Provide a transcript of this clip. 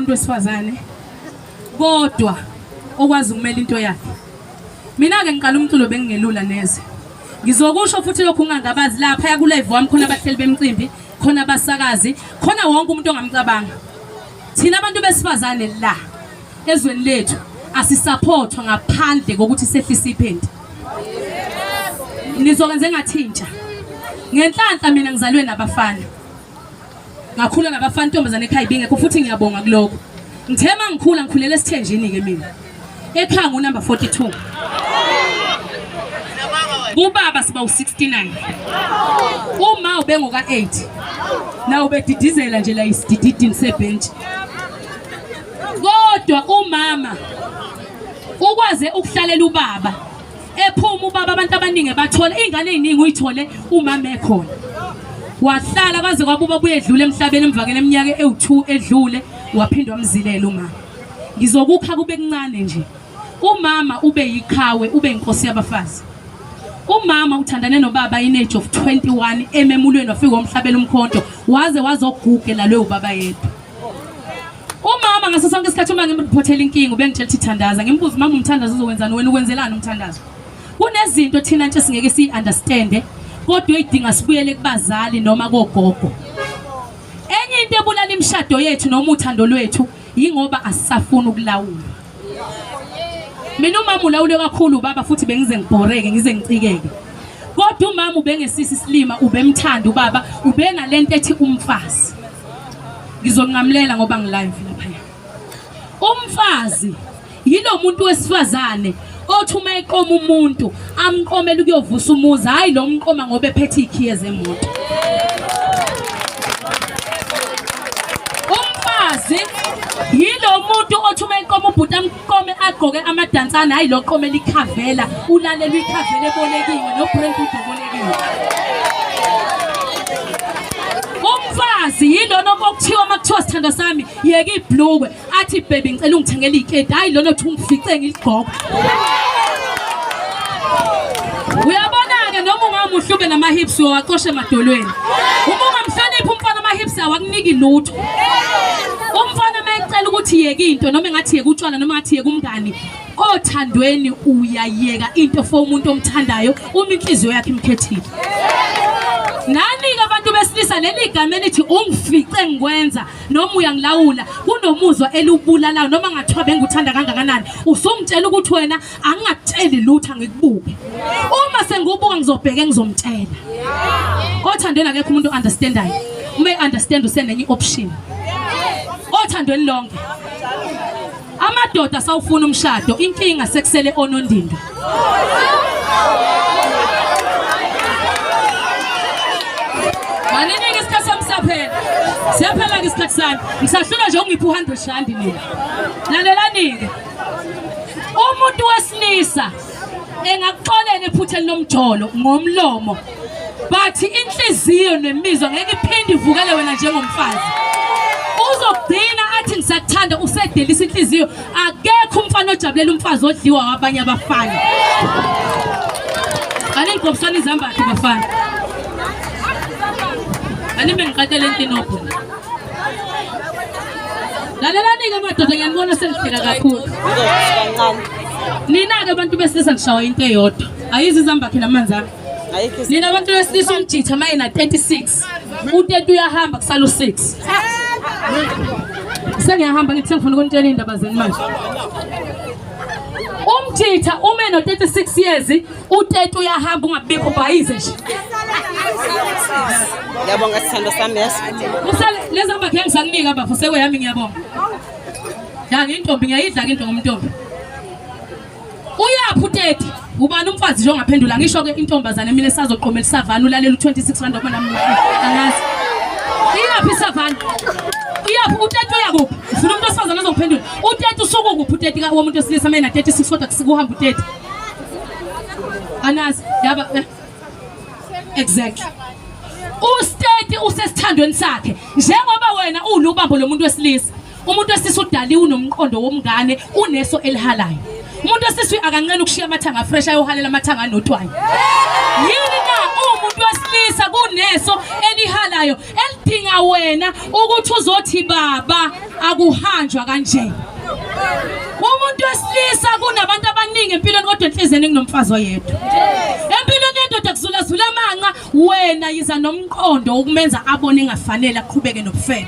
umuntu wesifazane kodwa okwazi ukumela into yakhe. Mina ke ngiqala umculo bengingelula neze. Ngizokusho futhi lokhu ungangabazi lapha ya ku live wami khona abahleli bemcimbi, khona abasakazi, khona wonke umuntu ongamcabanga. Thina abantu besifazane la ezweni lethu asisupportwa ngaphandle kokuthi sehlise iphenti. Nizokwenze ngathintsha. Ngenhlanhla mina ngizalwe nabafana. Ngakhula nabafana ntombazane ekhaya ibingekho futhi ngiyabonga kuloko. Ngithema ngikhula ngikhulela esithenjini ke mina. Ekhaya ngunumber 42. Ubaba siba u69. Uma ubengoka 8. Na ubedidizela nje la isididini sebench. Kodwa umama ukwaze ukuhlalela ubaba. Ephuma ubaba abantu abaningi bathola ingane eziningi uyithole umama ekhona. Wahlala kwaze kwabuba buye edlule emhlabeni emvakeni eminyaka ewu2 edlule waphindwa umzilela umama. Ngizokukha kube kuncane nje. Umama ube yiqhawe ube inkosi yabafazi. Umama uthandane nobaba in age of 21 ememulweni wafika umhlabela umkhonto waze wazogugela lo ubaba yedwa. Umama ngaso sonke isikhathi uma ngimreportela inkingi ubengitshela ukuthi thandaza ngimbuza mama umthandazo uzowenzani wena ukwenzelani umthandazo. Kunezinto thina nje singeke si-understand kodwa uyidinga sibuyele kubazali noma kogogo. Enye into ebulala imshado yethu noma uthando lwethu yingoba asisafuna ukulawula. Mina umama ulawule kakhulu ubaba futhi bengize ngibhoreke ngize ngicikeke. Kodwa umama ubengesisi silima ubemthanda ubaba ubenalento ethi umfazi. Ngizonqamulela ngoba ngilive lapha. Umfazi yilo muntu wesifazane othi uma eqoma umuntu amqomela ukuyovusa umuzi hayi lo mqoma ngoba ephethe ikhiye zemoto. Umfazi yilo muntu othi uma eqoma ubhuti amqome agqoke amadansana hayi lo qomela ikhavela ulalela ikhavela ebolekiwe no brand ubolekiwe. Umfazi yilona okuthiwa makuthiwa sithanda sami yeka ibhlukwe athi baby ngicela ungithengele ikedi hayi lona othi ungifice ngiligqoka. Uyabona ke noma ungamuhle ube nama hips waqoshe emadolweni. Uma ungamhloniphi umfana ama hips awakuniki lutho. Umfana mayecela ukuthi yeka into noma engathi yeka utshwala noma ngathi yeka umngani othandweni uyayeka into for umuntu omthandayo uma inhliziyo yakhe imkhethile. Nani ke abantu besilisa leli igama elithi ungifice ngikwenza noma uyangilawula kunomuzwa elubulalayo noma ngathiwa benguthanda kangakanani usungitshela ukuthi wena angingakutsheli lutho ngikubuke uma sengibuka ngizobheka ngizomtshela othandweni akekho umuntu understandayo uma understand usenenye option othandweni lonke amadoda sawufuna umshado inkinga sekusele onondindo. Manini isikhathi samsaphela. Siyaphela ke isikhathi sami. Ngisahlula nje ungiphi 100 rand mina. Lalelani ke. Umuntu wesilisa engakuxolela ephutheni lomjolo ngomlomo. Bathi inhliziyo nemizwa ngeke iphinde ivukele wena njengomfazi. Uzogcina athi ngisakuthanda usedelisa inhliziyo akekho umfana ojabulela umfazi odliwa abanye abafana. Aningqobisana izambatho bafana. Anime ngiqathele intinopho. Lalelani ke madoda ngiyanibona sengifika kakhulu. Nina ke abantu besilisa ngishawa into eyodwa. Ayizi izambatho namanzi ami. Nina abantu besilisa umjitha mayina 36. U30 uyahamba kusala u6. Sengiyahamba ngithi ngifuna ukuntshela indaba zeni manje. Umjitha ume no 36 years u30 uyahamba ungabikho bayize nje. Ngiyabonga sithando sami yes. Usale lezamba ke ngisakunika abafo sekweyami ngiyabonga. Ya ngintombi ngiyayidla ke into ngomntombi. Uyaphi u30? Ubani umfazi nje ongaphendula ngisho ke intombazane mina esazoqomela isavana ulalela u26 rand okona angazi. Iyaphi isavana? Iyaphi u30 uyakuphi? Ufuna umuntu osifazana azokuphendula. U30 usuku kuphi u30 ka womuntu osilisa mina 36 kodwa kuhamba u30. Anazi yaba exactly. Ustate usesithandweni sakhe njengoba wena ulubambo lomuntu wesilisa. Umuntu wesilisa udali unomqondo womngane uneso elihalayo. Umuntu wesilisa akancane ukushiya amathanga fresh ayohalela amathanga anotwayi. Yini na umuntu wesilisa kuneso elihalayo elidinga wena ukuthi uzothi baba akuhanjwa kanje. Umuntu wesilisa kunabantu abaningi empilweni kodwa enhlizweni kunomfazi oyedwa. Empilweni yendoda kuzulazula amanqa, wena yiza nomqondo ukumenza abone engafanele aqhubeke nobufebe.